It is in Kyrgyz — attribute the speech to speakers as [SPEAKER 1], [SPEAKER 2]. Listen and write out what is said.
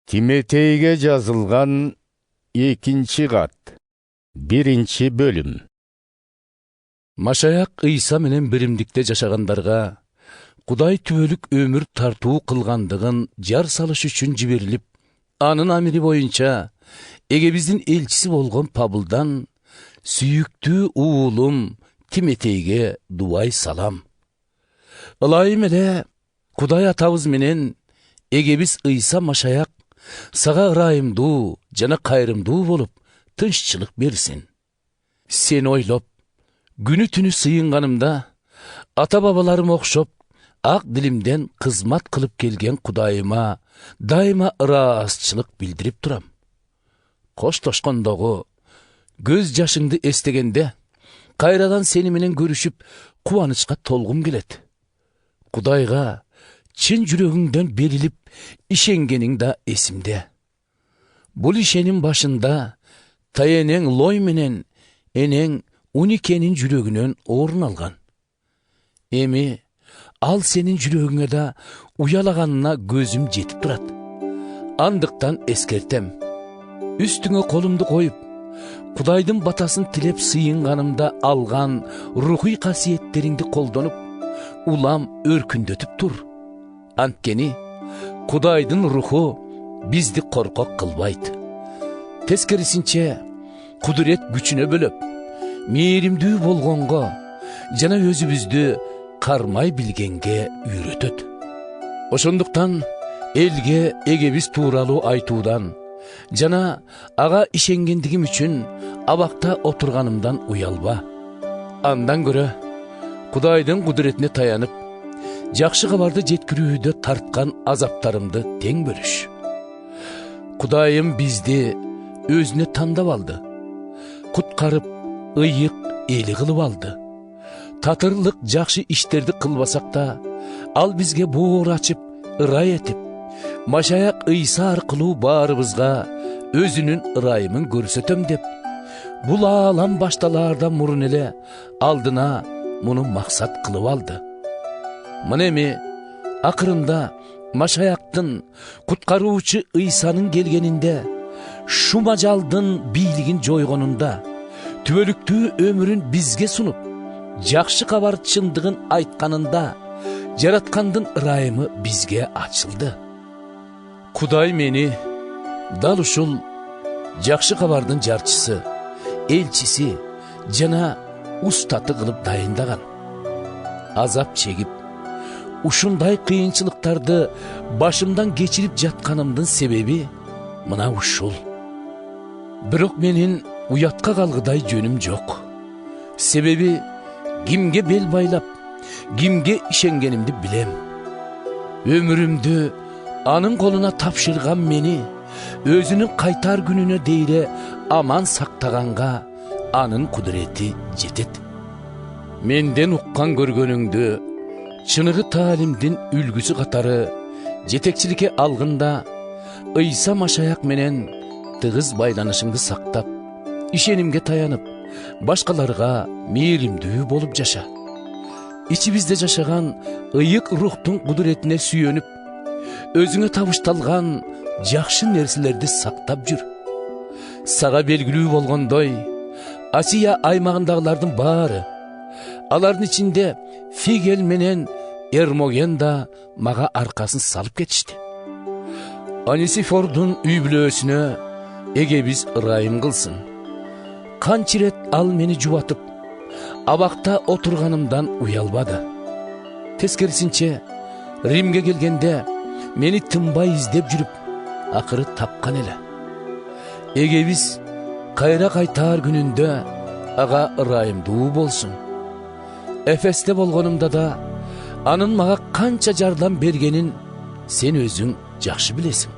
[SPEAKER 1] Тиметейге жазылған 2 кат, 1 бөлім.
[SPEAKER 2] Машаяк Ыйса менен биримдикте жашагандарга Кудай түбөлүк өмүр тартуу кылгандыгын жар салыш үчүн жиберилип, анын амири боюнча эгебиздин элчиси болгон Пабылдан сүйүктүү уулум Тиметейге дуай салам. Ылайым эле Кудай атабыз менен эгебиз Ыйса Машаяк сага ырайымдуу жана кайрымдуу болуп тынччылык берсин. Сени ойлоп, күнү түнү сыйынганымда, ата-бабаларым окшоп, ак дилимден кызмат кылып келген Кудайыма дайыма ыраазычылык билдирип турам. Коштошкондогу, көз жашыңды эстегенде, кайрадан сени менен көрүшүп, кубанычка толгум келет. Кудайга чын жүрөгүңдөн берилип, ишенгениң да эсимде. Бул ишеним башында таенең Лой менен энең Уникенин жүрөгүнөн орун алган. Эми ал сенин жүрөгүңө да уялаганына көзүм жетип турат. Андыктан эскертем. Үстүңө колумду коюп, Кудайдын батасын тилеп сыйынганымда алган рухий касиеттериңди колдонуп, улам өркүндөтүп тур. Анткени Кудайдын руху бизди коркок кылбайт. Тескерисинче, кудурет күчүнө бөлөп, мээримдүү болгонго жана өзүбүздү кармай билгенге үйрөтөт. Ошондуктан элге эгебиз тууралуу айтуудан жана ага ишенгендигим үчүн абакта отурганымдан уялба. Андан көрө Кудайдын кудуретине таянып, жакшы кабарды жеткирүүдө тарткан азаптарымды тең бөлүш. Кудайым бизди өзүнө тандап алды. Куткарып, ыйык эли кылып алды. Татырлык жакшы иштерди кылбасак да, ал бизге боор ачып, ырай этип, Машаяк Ыйса аркылуу баарыбызга өзүнүн ырайымын көрсөтөм деп, бул аалам башталаардан мурун эле алдына муну максат кылып алды. Мына эми акырында Машаяктын, куткаруучу Ыйсанын келгенинде, шума жалдын бийлигин жойгонунда, түбөлүктүү өмүрүн бизге сунуп, жакшы кабар чындыгын айтканында, жараткандын ырайымы бизге ачылды. Кудай мени дал ушул жакшы кабардын жарчысы, элчиси жана устаты кылып дайындаган. Азап чегип, ушундай кыйынчылыктарды башымдан кечирип жатканымдын себеби мына ушул. Бирок менин уятка калгыдай жөнүм жок. Себеби кимге бел байлап, кимге ишенгенимди билем. Өмүрүмдү анын колуна тапшырган мени өзүнүн кайтар күнүнө дейре аман сактаганга анын кудурети жетет. Менден уккан көргөнүңдү чыныгы таалимдин үлгүсү катары жетекчиликке алгында, Ыйса Машаяк менен тыгыз байланышыңды сактап, ишенимге таянып, башкаларга мээримдүү болуп жаша. Ичибизде жашаган ыйык рухтун кудуретине сүйөнүп, өзүңө табышталган жакшы нерселерди сактап жүр. Сага белгилүү болгондой, Асия аймагындагылардын баары, алардын ичинде Фигел менен Эрмоген да мага аркасын салып кетишти. Анисифордун үй бүлөсүнө эгебиз ырайым кылсын. Канчы ирет ал мени жубатып, абакта отурганымдан уялбады. Тескерисинче, Римге келгенде мени тынбай издеп жүрүп, акыры тапкан эле. Эгебиз кайра кайтаар күнүндө ага ырайымдуу болсун. Эфесте болгонумда да анын мага канча жардам бергенин сен өзүң жакшы билесиң.